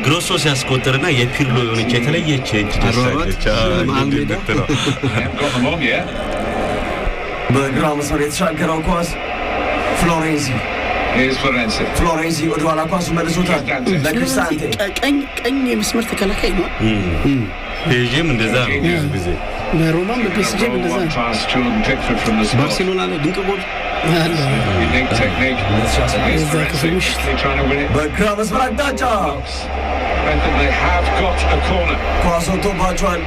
ግሮሶ ሲያስቆጥርና የፒርሎ የሆነች የተለየች እጅ ደሳለች በግራ መስመር የተሻገረው ኳስ ፍሎሬንዚ ወደ ኋላ ኳሱ መልሶታል ለክሪስታንቴ ቀኝ የመስመር ተከላካይ ነው ፔጄም እንደዛ ነው ጊዜ በሮማም በፒኤስጂም እንደዛ ባርሴሎና ላይ ድንቅ ጎል አለ በግራ መስመር አቅጣጫ ኳሱ ቶባቸዋል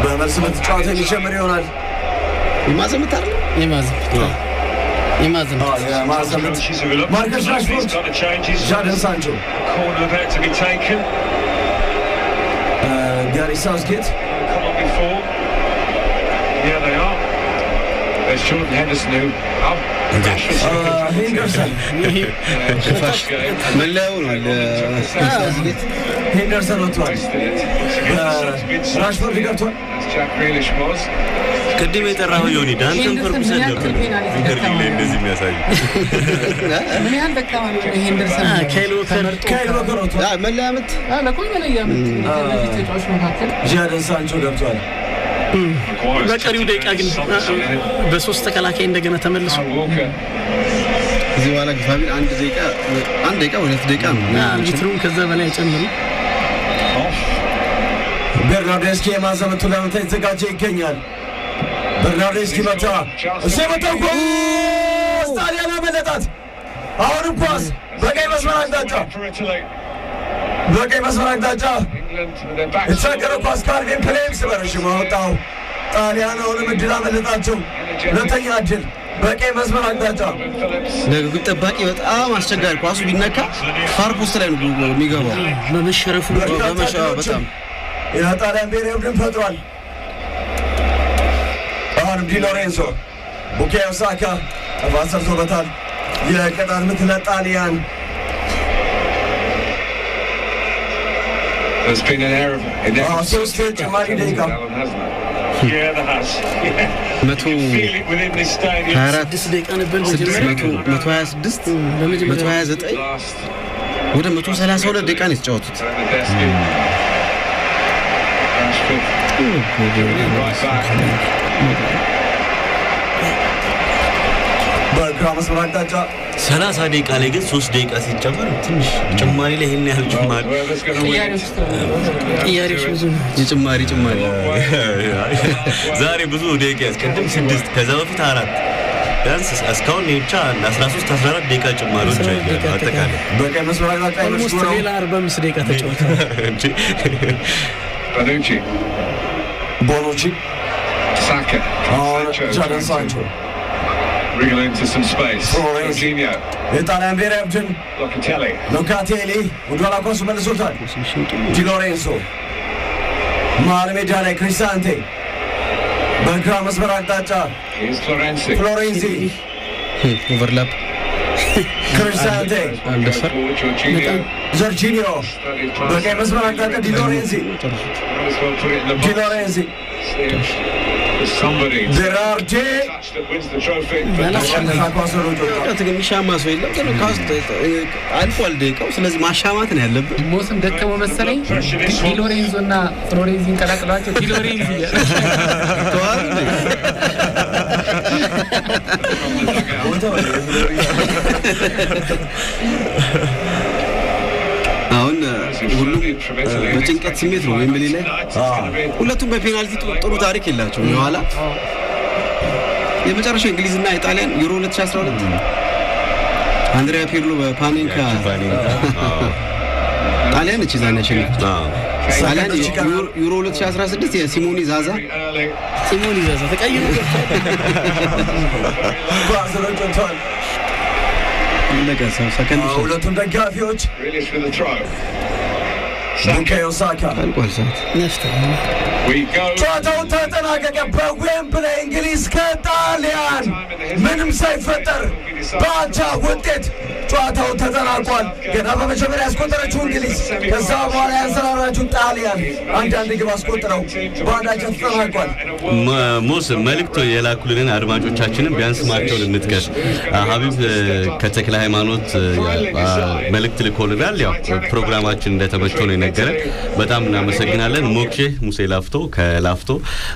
በመልስ ምት ጨዋታ የሚጀምር ይሆናል የማዘምት ማርከስ ራሽፎርድ ጃደን ሳንቾ Gary Southgate here they are there's Jordan Henderson who Henderson Henderson Rashford ገብቷል Jack Grealish was ቅድም የጠራው ዮኒ ዳንተን ፈርጉሰን ነበር ኢንተርቪው ላይ እንደዚህ የሚያሳይ ምን ያህል ደካማ ነው ሄንደርሰን ካይሎ ከሮቶ መለያመት ለቆይ መለያመት ለዚህ ተጫዋች መካከል ጃደን ሳንቾ ገብቷል በቀሪው ደቂቃ ግን በሶስት ተከላካይ እንደገና ተመልሶ እዚህ በኋላ ግፋቢል አንድ ደቂቃ ሁለት ደቂቃ ነው ሊትሩን ከዛ በላይ ጨምሩ በርናርዴስኪ የማዘመቱ ለመታ የተዘጋጀ ይገኛል በርናርዴስኪ መታ እሰመተው ኳስ ጣሊያን አመለጣት አሁንም ኳስ በቀይ መስመር አቅጣጫ የተሻገረው ኳስ ካልቪን ፕሌምስ በረሽሞ ወጣው ጣሊያን አሁንም እድል አመለጣቸው ሁለተኛ እድል በቀይ መስመር አቅጣጫ ለግብ ጠባቂ በጣም አስቸጋሪ ኳሱ ቢነካ ፋር ፖስት ላይ ነው የሚገባው በመሸረፉ በጣም የጣሊያን ብሔራዊ ቡድን ፈጥሯል አሁንም ዲ ሎሬንዞ ቡካዮ ሳካ ተፋሰርቶበታል የቅጣት ምት ለጣሊያን There's been an error in that. ጭማሪ ደቂቃ Yeah, there has. መቶ Feel it within this stadium. 6 ደቂቃ ነበር መጀመሪያ 126 129 Last ወደ 132 ደቂቃ ነው የተጫወቱት right back. በግራ መስመር አቅጣጫ 30 ደቂቃ ላይ ግን 3 ደቂቃ ሲጨመር ትንሽ ጭማሪ ላይ ይሄን ያህል ጭማሪ ጥያሬዎች ብዙ የጭማሪ ዛሬ ብዙ ደቂቃ ያስቀድም 6 ከዛ በፊት 4 ዳንስ እስካሁን ብቻ 13 14 ደቂቃ ጭማሪዎች አይደለም አጠቃላይ በቀይ መስመር አቅጣጫ ኦልሞስት ሌላ 45 ደቂቃ ተጫውተዋል ቦኑቺ Saka. ጃደን ሳንቾ Wriggle into some space. Jorginho. የጣሊያን ብሔራዊ ቡድን ሎካቴሊ ወደ ኋላ ኳሱ መልሶታል ዲ ሎሬንዞ መሀል ሜዳ ላይ ክሪስታንቴ በግራ መስመር አቅጣጫ ፍሎሬንዚ ኦቨርላፕ ክሪስታንቴ ጆርጂኒዮ በቀይ መስመር አቅጣጫ ዲ ሎሬንዚ Somebody Berardi that wins the trophy. ተገሚሻማ ሰው የለም ግን አልፏል ደቂቃው ስለዚህ ማሻማት ነው ያለበት ሞስም ደከመ መሰለኝ ዲ ሎሬንዞ እና ፍሎሬንዚን ቀላቅሏቸው ዲ ሎሬንዚ አሁን ሁሉም በጭንቀት ስሜት ነው ወይም በሌላ ሁለቱም በፔናልቲ ጥሩ ታሪክ የላቸው የኋላ የመጨረሻው እንግሊዝና ኢጣሊያን ዩሮ 2012 አንድሪያ ፒርሎ በፓኔንካ ጣሊያን እቺ ዛናችን ጣሊያን ዩሮ 2016 የሲሞኒ ዛዛ ተቀይሮ ለቀሰው ሰከንድ ሁለቱም ደጋፊዎች ቡካዮ ሳካ ጨዋታው ተጠናቀቀ በዌምብሌይ እንግሊዝ ከጣሊያን ምንም ሳይፈጠር በአቻ ውጤት ጨዋታው ተጠናቋል። ገና በመጀመሪያ ያስቆጠረችው እንግሊዝ ከዛ በኋላ ያንሰራራችው ጣሊያን አንዳንድ ግብ አስቆጥረው በአንዳቸው ተጠናቋል። ሞስ መልእክት የላኩልን አድማጮቻችንን ቢያንስ ማቸውን እንጥቀስ። ሀቢብ ከተክለ ሃይማኖት መልእክት ልኮልናል። ያው ፕሮግራማችን እንደተመቸው ነው የነገረን። በጣም እናመሰግናለን። ሞክሼ ሙሴ ላፍቶ ከላፍቶ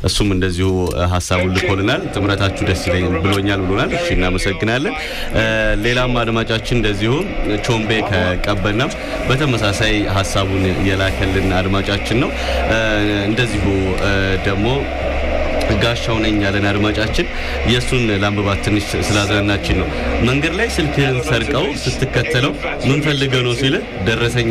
እሱም እንደዚሁ ሐሳቡን ልኮልናል። ጥምረታችሁ ደስ ይለኛል ብሎኛል ብሎናል። እሺ እናመሰግናለን። ሌላም አድማጫችን እንደዚሁ ቾምቤ ከቀበና በተመሳሳይ ሐሳቡን የላከልን አድማጫችን ነው። እንደዚሁ ደግሞ ጋሻው ነኝ ያለን አድማጫችን የሱን ላምባባት ትንሽ ስላዘናችን ነው። መንገድ ላይ ስልክህን ሰርቀው ስትከተለው ምን ፈልገው ነው ሲል ደረሰኝ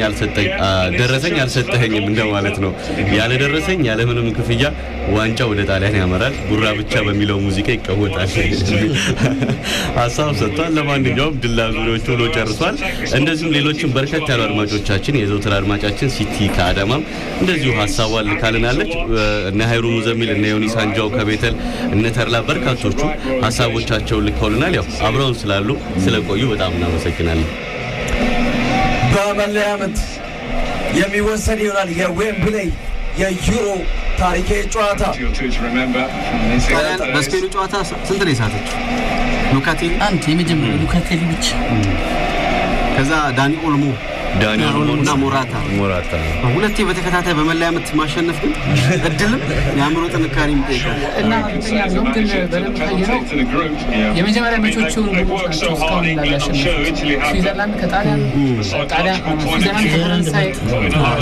አልሰጠኸኝም እንደማለት ነው። ያለ ደረሰኝ ያለ ምንም ክፍያ ዋንጫ ወደ ጣሊያን ያመራል፣ ጉራ ብቻ በሚለው ሙዚቃ ይቀወጣል ሐሳብ ሰጥቷል። ለማንኛውም ድላዙሪዎቹ ሆኖ ጨርሷል። እንደዚሁም ሌሎችም በርከት ያሉ አድማጮቻችን የዘውትር አድማጫችን ሲቲ ከአዳማም እንደዚሁ ሐሳቧን ልካልናለች። እነ ሃይሩ ሙዘሚል እነ ዮኒ ሳንጃው ከቤተል እነ ተርላ በርካቶቹ ሐሳቦቻቸውን ልከውልናል። ያው አብረውን ስላሉ ስለቆዩ በጣም እናመሰግናለን። በመለያ ምት የሚወሰድ ይሆናል የዌምብሌይ የዩሮ ታሪካዊ ጨዋታ። በስፔኑ ጨዋታ ስንት ነው የሳተችው? ሉካቴሊ አንድ የመጀመሪያው ሉካቴሊ ብቻ፣ ከዛ ዳኒ ኦልሞ እና ሞራታ ሁለቴ በተከታታይ በመለያ ምት ማሸነፍ ግን እድልም የአእምሮ ጥንካሬ ይጠይቃል እና አንተኛ ነው ግን በደንብ ታየው የመጀመሪያ መቾቹ ናቸው እስካሁን ያሸነፉት። ስዊዘርላንድ ከጣሊያን፣ ስዊዘርላንድ ከፈረንሳይ፣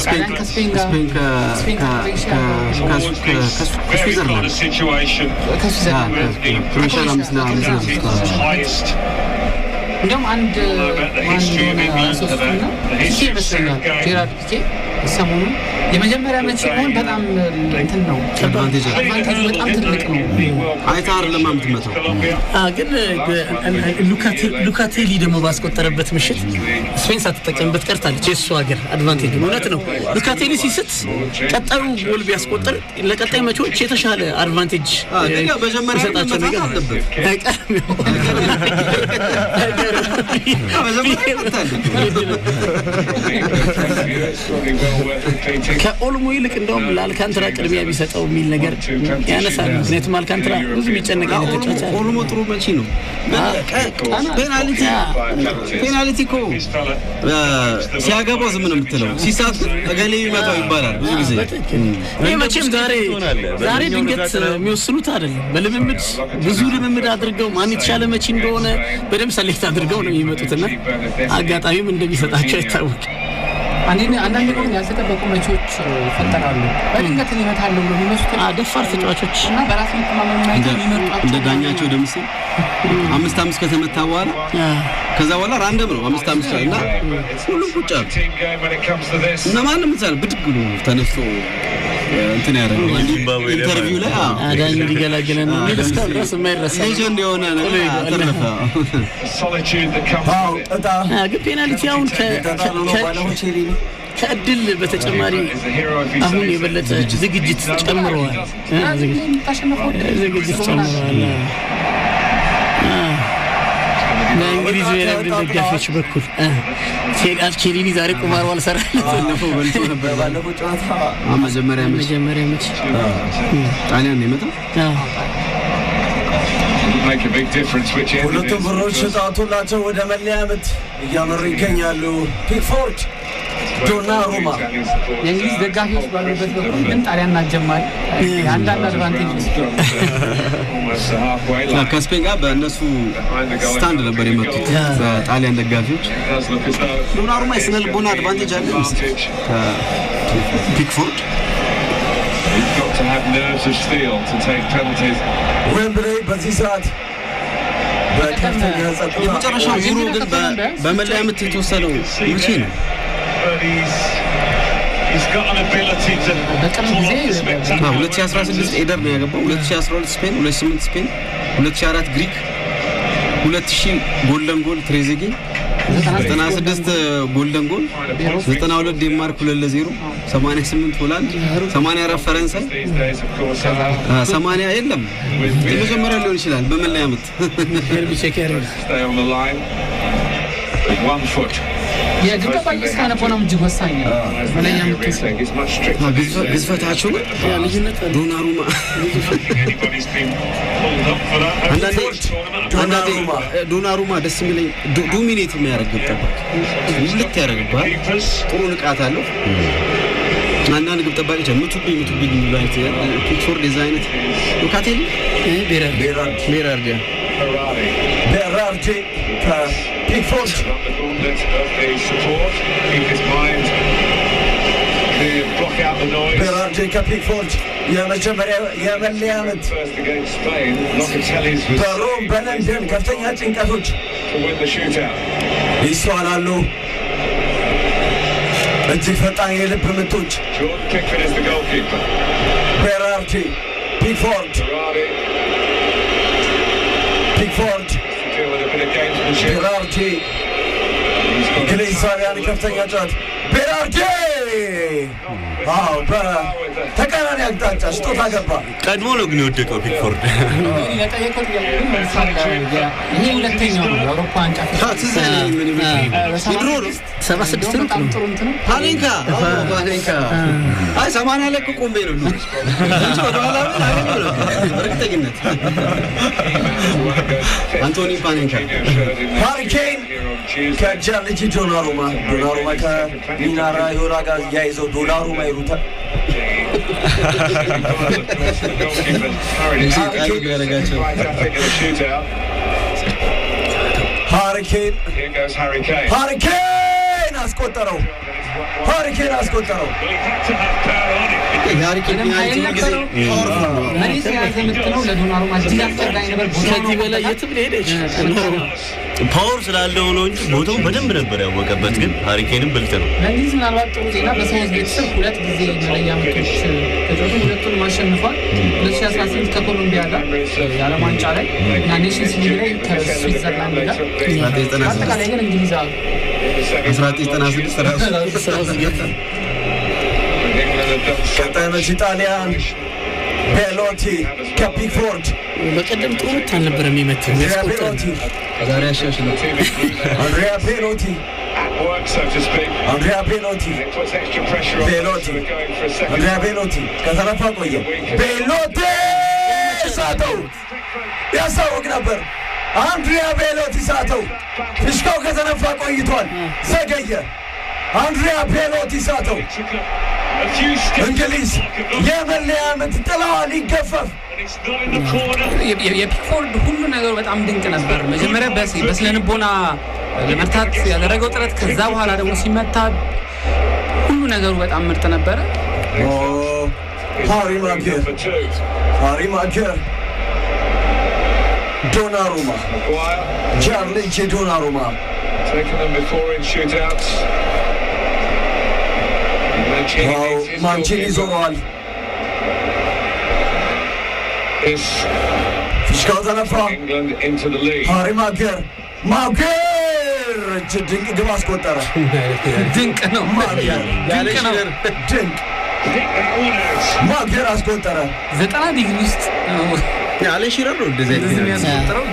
ጣሊያን ከስፔን ጋር እንደውም አንድ ሶስትና ፒኬ ይመስለኛል ጄራርድ ፒኬ ሰሞኑን የመጀመሪያ መቼ ሆን በጣም እንትን ነው አድቫንቴጅ በጣም ትልቅ ነው። አይታር ለማምት መተው ግን ሉካቴሊ ደግሞ ባስቆጠረበት ምሽት ስፔን ሳትጠቀምበት ቀርታለች። የሱ ሀገር አድቫንቴጅ እውነት ነው። ሉካቴሊ ሲስት ቀጣዩ ጎል ቢያስቆጥር ለቀጣይ መቾች የተሻለ አድቫንቴጅ በመጀመሪያ ሰጣቸው ነገር አለበት። ከኦልሞ ይልቅ እንደውም ለአልካንትራ ቅድሚያ ቢሰጠው የሚል ነገር ያነሳል። ምክንያቱም አልካንትራ ብዙ የሚጨነቅ አይነት ተጫዋች አይደለም። ኦልሞ ጥሩ መቼ ነው ፔናልቲ እኮ ሲያገባው ዝም ነው የምትለው፣ ሲሳት እገሌ ይመታው ይባላል ብዙ ጊዜ። ይሄ መቼም ዛሬ ድንገት የሚወስኑት አይደለም። በልምምድ ብዙ ልምምድ አድርገው ማን የተሻለ መቼ እንደሆነ በደንብ ሰሌክት አድርገው ነው የሚመጡትና አጋጣሚም እንደሚሰጣቸው አይታወቅም። አንዳንድ ግን ያልተጠበቁ መቾች ይፈጠራሉ። በድንገት ይመታሉ ብሎ የሚመስሉ ደፋር ተጫዋቾች እና በራስ መተማመን የሚመርጧቸው እንደ ዳኛቸው ደምሴ 5-5 ከተመታ በኋላ ከዛ በኋላ ራንደም ነው 5-5 እና ሁሉም ቁጭ አሉ እና ማንም እንትን ብድግ ብሎ ተነስቶ እንትን ያደረገው ኢንተርቪው ላይ አዳኝ ሊገላገለን ነው ለስካው ድረስ የማይረሳ ሌጀንድ የሆነ ነገር አተረፈ። ግን ፔናልቲ አሁን ከእድል በተጨማሪ አሁን የበለጠ ዝግጅት ጨምረዋል። ዝግጅት ጨምረዋል። ለእንግሊዝ ብሔራዊ ደጋፊዎች በኩል ኬሊኒ ዛሬ ቁማር ዋልሰራ ባለፈው በልቶ ነበር። ባለፈው ጨዋታ መጀመሪያ መች ጣሊያን የመጣው ሁለቱም ብሮች ተጣጡላቸው ወደ መለያ ምት እያመሩ ይገኛሉ። ፒክፎርድ ዶናሩማ የእንግሊዝ ደጋፊዎች ባሉበት በኩል ግን ጣሊያን ናጀማል አንዳንድ አድቫንቴጅ ከስፔን ጋር በእነሱ ስታንድ ነበር የመጡት በጣሊያን ደጋፊዎች። ዶናሩማ የስነ ልቦና አድቫንቴጅ አለ ፒክፎርድ ዌምብሌይ በዚህ ሰዓት በከፍተኛ ጸጥታ የመጨረሻው ዙሩ ግን በመለያ ምት የተወሰነው መቼ ነው? በቅርብ ጊዜ 2016 ኤደር ነው ያገባው። 2012 ስፔን፣ 2008 ስፔን፣ 2004 ግሪክ፣ 2000 ጎልደን ጎል ትሬዜጌ፣ 96 ጎልደን ጎል፣ 92 ዴንማርክ 2-0፣ 88 ሆላንድ፣ 84 ፈረንሳይ፣ 80 የለም የመጀመሪያው ሊሆን ይችላል በመለያ ምት with 1 foot. የግብ ጠባቂ ስታነ ቦናም እጅግ ወሳኝ ነው። መለያ ምትስ ግዝፈታቸው ልዩነት ዶናሩማ ዶናሩማ ደስ የሚለኝ ዶሚኔት የሚያደርግ ግብ ጠባቂ ልክ ያደርግባል። ጥሩ ንቃት አለው። አንዳንድ ግብ ጠባቂዎች ምቱብኝ የሚሉት ፒክፎርድ የዛ አይነት ሉካቴሊ ቤራርዲ ፒክፎርድ ቤራርዲ ከፒክፎርድ የመጀመሪያ የመለያ ምት በሮም በለንደን ከፍተኛ ጭንቀቶች ይስተዋላሉ። እጅግ ፈጣን የልብ ምቶች ቤራርዲ ፒክፎርድ ቤራርዲ እንግሊዛውያን ከፍተኛ ጨዋታ ቤራርዲ በተቃራኒ አቅጣጫ ስጦታ ገባ። ቀድሞ ነው ግን የወደቀው ፒክፎርድ። ለጠየቀው ይሄ ሁለተኛው ነው የአውሮፓ ዋንጫ ድሮ 76 በጣም ጥሩ እንትን ፓኔንካ አይ 80 ላይ ቆምቤ ነው እርግጠኝነት አንቶኒ ፓኔንካ ሃሪኬን ከጃንልጂ ዶናሩማ ከሚናራ ዮራ ጋር ያይዘው ዶናሩማ ይሩታል። ሃሪኬን አስቆጠረው። ከዚህ በላይ የትም ሄደች ፓወር ስላለው ነው እንጂ ቦታው በደንብ ነበር ያወቀበት። ግን ሃሪኬንም ብልጥ ነው። ለዚህ ምናልባት ጥሩ ዜና በሰውዝ ቤተሰብ 2 ጊዜ መለያ ምቶች ተጫውቶ ሁለቱን ማሸንፏል። 2018 ከኮሎምቢያ ጋር የዓለም ዋንጫ ላይ እና ኔሽንስ ሊግ ላይ ከስዊዘርላንድ ጋር አጠቃላይ ግን እንግሊዝ 1996 ቀጣዮች ጣሊያን ቤሎቲ ከፒክፎርድ በቀደም ጥሩ ነበር የሚመታው ቤሎቲ ዛሬ ያሻሽለው አንድሪያ ቤሎቲ ከተረፋ ቆየ። ቤሎቲ ሳተው ያሳውቅ ነበር። አንድሪያ ቤሎቲ ሳተው። ፍሽካው ከተነፋ ቆይቷል፣ ዘገየ። አንድሪያ ቤሎቲ ሳተው። እንግሊዝ የመለያ ምት ጥላዋ ሊገፈፍ የፒክፎርድ ሁሉ ነገሩ በጣም ድንቅ ነበር። መጀመሪያ በስለንቦና ለመርታት ያደረገው ጥረት፣ ከዛ በኋላ ደግሞ ሲመታ ሁሉ ነገሩ በጣም ምርጥ ነበረ። ሃሪ ማጌር ዶናሩማ ጃንልጂ ዶናሩማ ማንቺን ይዞረዋል። ፍሽካው ተነፋ። ሃሪ ማጌር ድንቅ ግብ አስቆጠረ። ድንቅ ነው ማጌር አስቆጠረ። 90 ዲግሪ ውስጥ ያለ ሽረር ነው እንደዚህ የሚያስቆጥረው።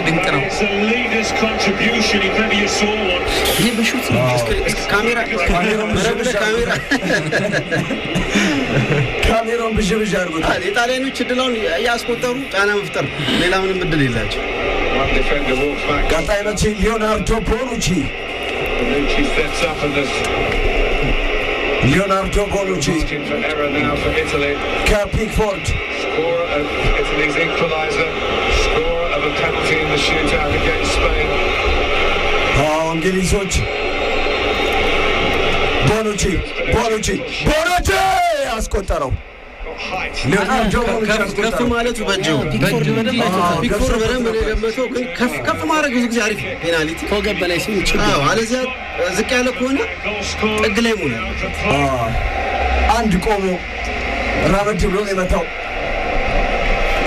ድንቅ ነው። ይሄ በሹት ካሜራውን ብዥ አድርጎታል። የጣሊያኖች እድላውን ያስቆጠሩ ጫና መፍጠር ሌላ ምንም እድል የላቸው። ቀጣይ መቼ ሊዮናርዶ ቦኑቺ ከፒክፎርድ እንግሊዞች ቦኑቺ አስቆጠረው። ከፍ ማለቱ በጀው ፒክፎርድ በደንብ የገመተው ግን ከፍ ማድረግ ብዙ ጊዜ አሪፍ ፔናልቲ ከወገብ በላይ ሲሆን ይችላል። አለዚያ ዝቅ ያለ ከሆነ ጥግ ላይ ሆነ አንድ ቆሞ ራበድ ብሎ ነው የመታው።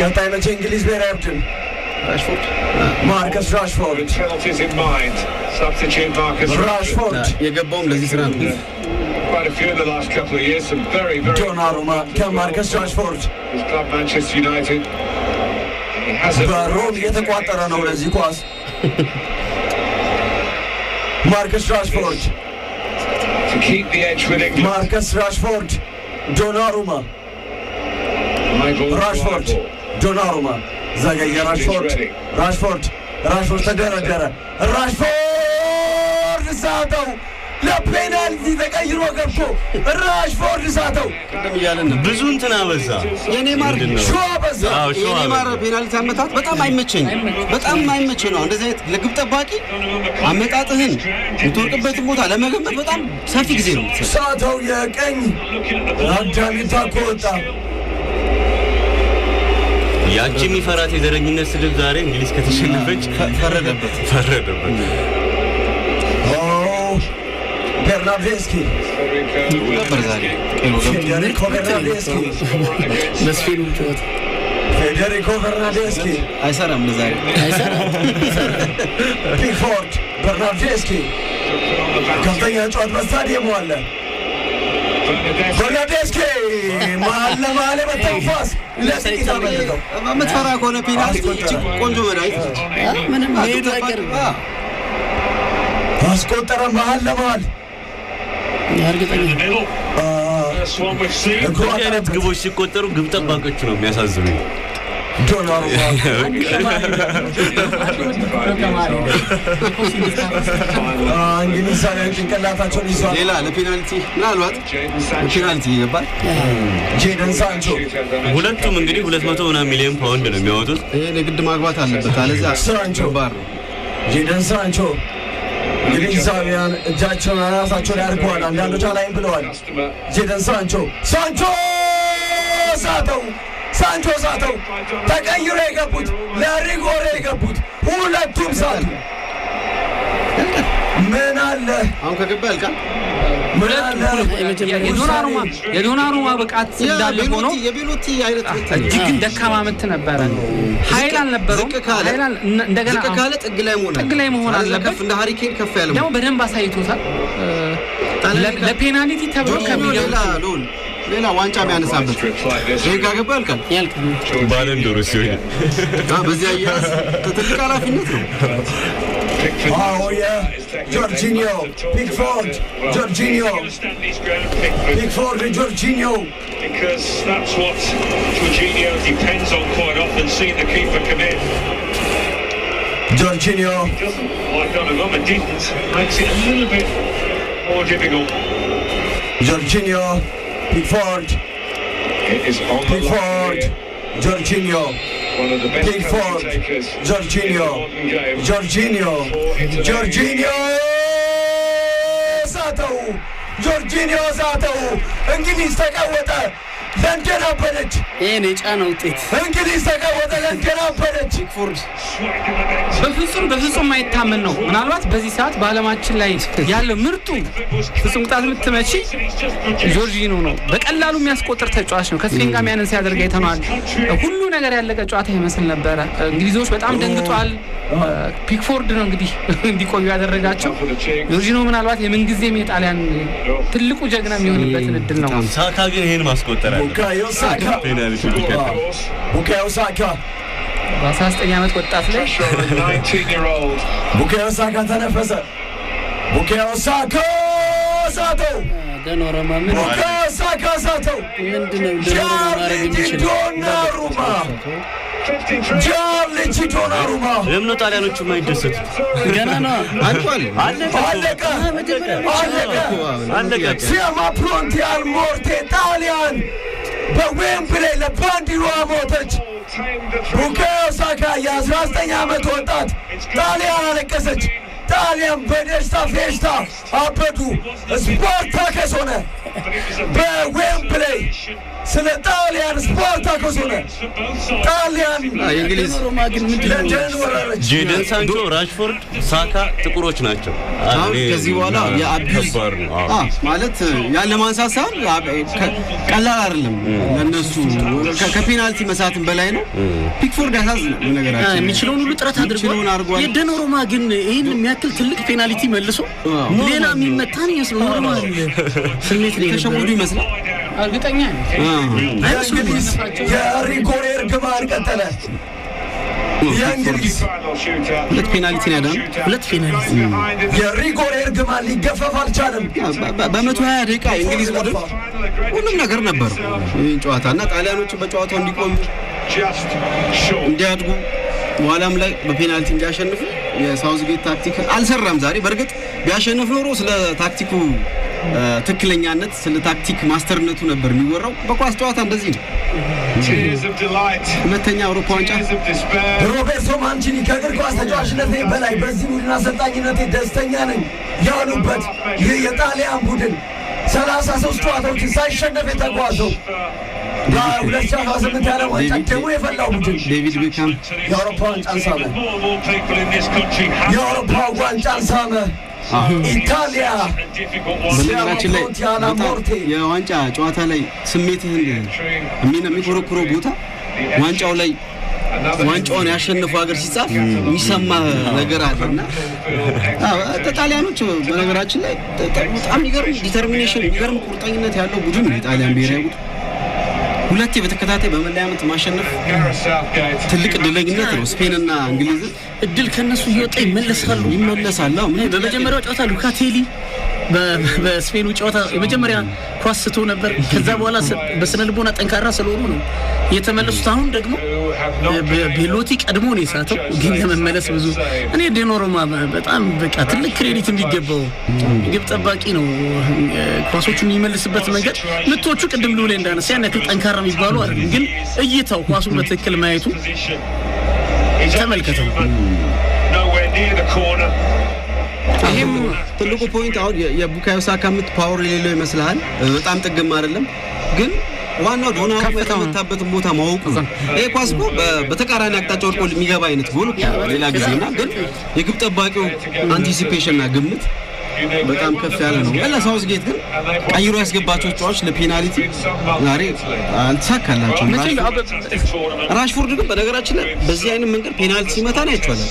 ቀጣይ መቼ እንግሊዝ ብሔራዊ ቡድን ማርከስ ራሽፎርድ የገባውም ለዚህ ስራ ነው። Quite a few in the last couple of years, some very Donnarumma ከማርከስ ራሽፎርድ his club Manchester United. He has a በሮም እየተቋጠረ ነው ለዚህ ኳስ ማርከስ ራሽፎርድ to keep the edge with England. ማርከስ ራሽፎርድ ዶናሩማ Michael ራሽፎርድ Rival. ዶናሩማ ዘገየ ራሽፎርድ ተደረደረ ራሽፎርድ ሳተው ለፔናልቲ ተቀይሮ ገብቶ ራሽፎርድ ሳተው ቅድም እያለን ነበር ብዙ እንትን አበዛ የኔማር ሾ በዛ የኔማር ፔናልቲ አመታት በጣም አይመቸኝ ነው እንደዚህ አይነት ለግብ ጠባቂ አመጣጥህን የምትወርቅበትን ቦታ ለመገመት በጣም ሰፊ ጊዜ ነው ሳተው የቀኝ አዳሚ ታቆጣ ያቺ የሚፈራት የዘረኝነት ስድብ ዛሬ እንግሊዝ ከተሸነፈች ፈረደበት ቤርናርዴስኪ ነበር ዛሬ ፌዴሪኮ ቤርናርዴስኪ መስፊኑ ተወት ፌዴሪኮ ቤርናርዴስኪ አይሰራም ለዛሬ ፒክፎርድ ቤርናርዴስኪ ከፍተኛ ጨዋታ በስታዲየሙ አለ ቤርናርዴስኪ መሀል ለመሀል በተንፋስ ለጥቂት አመለጠው የምትፈራ ከሆነ ፔናልቲ ቆንጆ መድኃኒት ምንም ሄዶ አይቀርም አስቆጠረ መሀል ለመሀል እርግጠኛ First one we've seen. እንደዚህ አይነት ግቦች ሲቆጠሩ ግብ ጠባቂዎቹ ነው የሚያሳዝኑኝ ዶናሩማ እንግዲህ ዛሬ ጭንቅላታቸውን ይዟል ሌላ ለፔናልቲ ምናልባት ፔናልቲ ይገባል ጄደን ሳንቾ ሁለቱም እንግዲህ 200 ሚሊዮን ፓውንድ ነው የሚያወጡት ይሄ ለግድ ማግባት አለበት አለዛ ሳንቾ ባር ጄደን ሳንቾ እንግዲህ ዛቢያን እጃቸውን ራሳቸው ላይ አድርገዋል አንዳንዶች አላይም ብለዋል ጄደን ሳንቾ ሳተው ተቀይሮ የገቡት ለሪጎሬ የገቡት ሁለቱም ሳቱ ምን አለ አሁን ከገባ ያልቃል የዶናሩማ ብቃት እንዳለ ሆኖ የቤሎቲ አይነት እጅግ ደካማ ምት ነበረ ኃይል አልነበረው እንደገና ካለ ጥግ ላይ መሆን አለበት እንደ ሃሪኬን ከፍ ያለ ነው በደንብ አሳይቶታል ለፔናልቲ ተብሎ ከሚገባ ሌላ ዋንጫ የሚያነሳበት ይሄ ካገባ ያልቃል ባለንዶር ሲሆን በዚህ አያስ ትልቅ ኃላፊነት ነው Jorginho, Pickford, Jorginho, because that's what Jorginho depends on quite often, seeing the keeper come in. Jorginho Doesn't like Donnarumma didn't, makes it a little bit more difficult. Jorginho, Pickford, It is on the line here. Jorginho, One of the best Pickford, takers Jorginho, Jorginho ሳተው እንግሊዝ ተቀወጠ ለንደን አበደች ይሄን የጫና ውጤት እንግሊዝ ተቀወጠ ለንደን አበደች ፒክፎርድ በፍጹም ማይታመን ነው ምናልባት በዚህ ሰዓት በአለማችን ላይ ያለው ምርጡ ፍጹም ቅጣት ምትመቺ ጆርጂኖ ነው በቀላሉ የሚያስቆጥር ተጫዋች ነው ከስፔን ጋር ያንን ሲያደርግ አይተናል ሁሉ ነገር ያለቀ ጨዋታ ይመስል ነበር እንግሊዞች በጣም ደንግጧል ፒክፎርድ ነው እንግዲህ እንዲቆዩ ያደረጋቸው ጆርጂኖ ምናልባት የምንጊዜም የጣሊያን ትልቁ ጀግና የሚሆንበት እድል ነው ሳካ ግን ይሄን ማስቆጠር ቡካዮ ሳካ በ19 ዓመት ወጣት ላይ 19-year-old ቡካዮ ሳካ ተነፈሰ ቡካዮ ሳካ ሳተው ደኖረማ ምን ቡካዮ ሳካ ሳተው ምንድነው ደኖረማ ማድረግ የሚችለው ዶናሩማ ለምን ነው ጣሊያኖቹ የማይደሰቱት ገና ነው አለቀ ሲያማ ፕሮንቲ አልሞርቴ ጣሊያን በዌምብሌይ ለባንዲሯ ሞተች ቡካዮ ሳካ የ19 ዓመት ወጣት ጣሊያን አለቀሰች ጣሊያን በደስታ ፌሽታ አበዱ ስፖርታከስ ሆነ በዌምብሌይ ስለ ጣሊያን ስፖርታከስ ሆነ ጣሊያን የእንግሊዝ ጄደን ሳንቾ ራሽፎርድ ሳካ ጥቁሮች ናቸው አሁን ከዚህ በኋላ የአቢዩዝ ማለት ያለ ማንሳሳን ቀላል አይደለም ለነሱ ከፔናልቲ መሳትን በላይ ነው ፒክፎርድ ያሳዝናል ነገራችን የሚችለውን ሁሉ ጥረት አድርጓል የደኖሮማ ግን ይሄን የሚያክል ትልቅ ፔናልቲ መልሶ ሌላ የሚመታን ይመስላል ኖርማል ስሜት ነው ተሸውዶ ይመስላል እርግጠኛ ነኝ የሪጎሬር ግማን ቀጠለ የእንግሊዝ ሁለት ፔናልቲ ነው ያዳነው። ሁለት ፔናልቲ የሪጎር እርግማን ሊገፈፍ አልቻለም። በ120 ደቂቃ የእንግሊዝ ቡድን ሁሉም ነገር ነበር ይህን ጨዋታና ጣሊያኖች በጨዋታው እንዲቆሙ እንዲያድጉ በኋላም ላይ በፔናልቲ እንዲያሸንፉ የሳውዝጌት ታክቲክ አልሰራም። ዛሬ በርግጥ ቢያሸንፍ ኖሮ ስለ ታክቲኩ ትክክለኛነት ስለ ታክቲክ ማስተርነቱ ነበር የሚወራው። በኳስ ጨዋታ እንደዚህ ነው። ሁለተኛ አውሮፓ ዋንጫ ሮቤርቶ ማንቺኒ ከእግር ኳስ ተጫዋችነቴ በላይ በዚህ ቡድን አሰልጣኝነቴ ደስተኛ ነኝ ያሉበት ይህ የጣሊያን ቡድን 33 ጨዋታዎችን ሳይሸነፍ የተጓዘው በ2018 የዓለም ዋንጫ ደግሞ የፈላው ቡድን ዴቪድ ቤካም የአውሮፓ ዋንጫን ሳመ። የአውሮፓ ዋንጫን ሳመ። ኢታሊያ በነገራችን ላይ የዋንጫ ጨዋታ ላይ ስሜትህን የሚኮረኩረው ቦታ ዋንጫው ላይ ዋንጫውን ያሸነፈው ሀገር ሲጻፍ የሚሰማ ነገር አለና ጣሊያኖች በነገራችን ላይ በጣም የሚገርም ዲተርሚኔሽን የሚገርም ቁርጠኝነት ያለው ቡድን ነው የጣሊያን ብሔራዊ ቡድን። ሁለቴ በተከታታይ በመለያ ምት ማሸነፍ ትልቅ ድለኝነት ነው። ስፔንና እንግሊዝ እድል ከነሱ እየወጣ ይመለሳሉ። በመጀመሪያው ጨዋታ ሉካቴሊ በስፔኑ ጨዋታ የመጀመሪያ ኳስ ስቶ ነበር። ከዛ በኋላ በስነ ልቦና ጠንካራ ስለሆኑ ነው የተመለሱት። አሁን ደግሞ ቤሎቲ ቀድሞ ነው የሳተው፣ ግን ለመመለስ ብዙ እኔ ዴኖሮማ በጣም በቃ ትልቅ ክሬዲት የሚገባው ግብ ጠባቂ ነው። ኳሶቹን የሚመልስበት መንገድ ምቶቹ ቅድም ሉሌ እንዳነሳ ያን ያክል ጠንካራ የሚባሉ አይደለም፣ ግን እይታው ኳሱን በትክክል ማየቱ ተመልከተው። ይሄም ትልቁ ፖይንት አሁን የቡካዮ ሳካ ምት ፓወር የሌለው ይመስላል። በጣም ጥግም አይደለም፣ ግን ዋናው ዶናሩማ የተመታበት ቦታ ማወቁ ነው። ይሄ ኳስ እኮ በተቃራኒ አቅጣጫ ወድቆ የሚገባ አይነት ጎል ሌላ ጊዜና ግን የግብ ጠባቂው አንቲሲፔሽንና ግምት በጣም ከፍ ያለ ነው። ለሳውዝጌት ግን ቀይሮ ያስገባቸው ተጫዋቾች ለፔናልቲ ዛሬ አልተሳካላቸውም። ራሽፎርድ ግን በነገራችን ላይ በዚህ አይነት መንገድ ፔናልቲ ሲመታ ነው አይቻልም።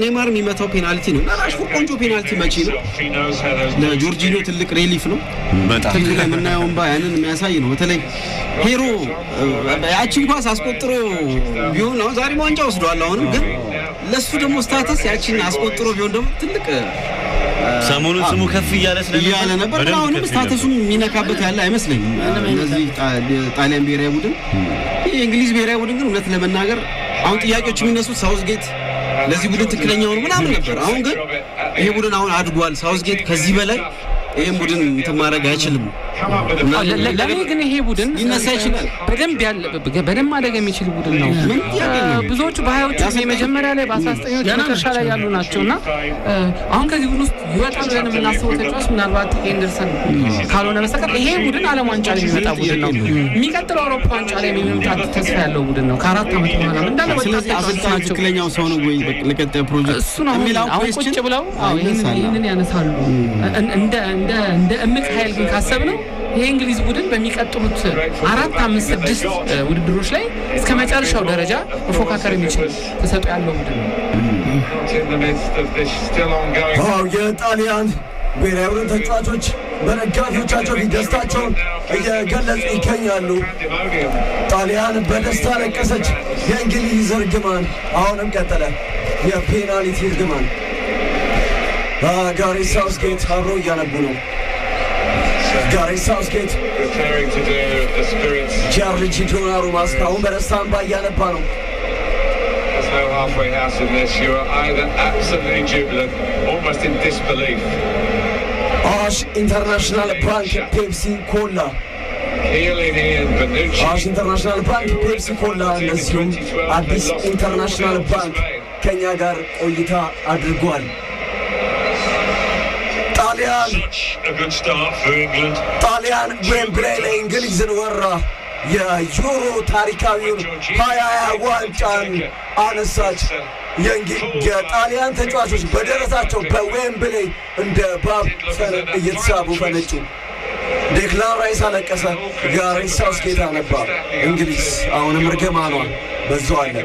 ኔይማር የሚመታው ፔናልቲ ነው እና ራሽፎርድ ቆንጆ ፔናልቲ መቺ ነው። ለጆርጂኒዮ ትልቅ ሪሊፍ ነው። በጣም ለምናየው እንባ ያንን የሚያሳይ ነው። በተለይ ሄሮ ያቺን ኳስ አስቆጥሮ ቢሆን ነው ዛሬ ዋንጫ ወስዷል። አሁንም ግን ለሱ ደግሞ ስታተስ ያቺን አስቆጥሮ ቢሆን ደግሞ ትልቅ ሰሞኑን ስሙ ከፍ እያለ ነበር። አሁንም ስታተሱን የሚነካበት ያለ አይመስለኝም። እነዚህ ጣሊያን ብሔራዊ ቡድን የእንግሊዝ ብሔራዊ ቡድን ግን እውነት ለመናገር አሁን ጥያቄዎች የሚነሱት ሳውዝጌት ለዚህ ቡድን ትክክለኛው ነው ምናምን ነበር። አሁን ግን ይሄ ቡድን አሁን አድጓል። ሳውዝጌት ከዚህ በላይ ይሄን ቡድን ማድረግ አይችልም። ለኔ ግን ይሄ ቡድን ይነሳ ይችላል። በደንብ ማደግ የሚችል ቡድን ነው። ብዙዎቹ በሀያዎቹ የመጀመሪያ ላይ በ19ኞቹ መጨረሻ ላይ ያሉ ናቸውና አሁን ከዚህ ቡድን ውስጥ ይወጣል ብለን የምናስበው ተጫዋች ምናልባት ኤንደርሰን ካልሆነ በስተቀር ይሄ ቡድን ዓለም ዋንጫ ላይ የሚመጣ ቡድን ነው። የሚቀጥለው አውሮፓ ዋንጫ ላይ የሚመጣ ተስፋ ያለው ቡድን ነው። ከ4 ዓመት በኋላ እንዳለ ወጣት አሰልጣኝ ትክክለኛው ሰው ነው ወይ ለቀጣዩ ፕሮጀክት እሱ ነው። አሁን ቁጭ ብለው ይሄንን ያነሳሉ እንደ እምቅ ኃይል ግን ካሰብነው ይሄ እንግሊዝ ቡድን በሚቀጥሉት 4 5 6 ውድድሮች ላይ እስከ መጨረሻው ደረጃ መፎካከር የሚችል ተሰጥኦ ያለው ቡድን ነው። የጣሊያን ብሔራዊ ቡድን ተጫዋቾች በደጋፊዎቻቸው ፊት ደስታቸውን እየገለጹ ይገኛሉ። ጣሊያን በደስታ ለቀሰች። የእንግሊዝ እርግማን አሁንም ቀጠለ። የፔናልቲ እርግማን ጋሬት ሳውዝጌት አብሮ እያነቡ ነው። ጋሬት ሳውዝጌት ጂያንሉጂ ዶናሩማ እስካሁን በደስታ እንባ እያነባ ነው። አዋሽ ኢንተርናሽናል ባንክ ፔፕሲ ኮላ አዋሽ ኢንተርናሽናል ባንክ ፔፕሲ ኮላ እንደዚሁም አዲስ ኢንተርናሽናል ባንክ ከኛ ጋር ቆይታ አድርጓል። ጣሊያን ዌምብሌይ ላይ እንግሊዝን ወራ። የዩሮ ታሪካዊውን 2020 ዋንጫን አነሳች። የጣሊያን ተጫዋቾች በደረሳቸው በዌምብሌይ እንደ ባብ እየተሳቡ ፈነጩ። ዴክላን ራይስ አለቀሰ። ጋሬት ሳውዝጌት አነባ። እንግሊዝ አሁንም እርግማኗ በዛው አለ።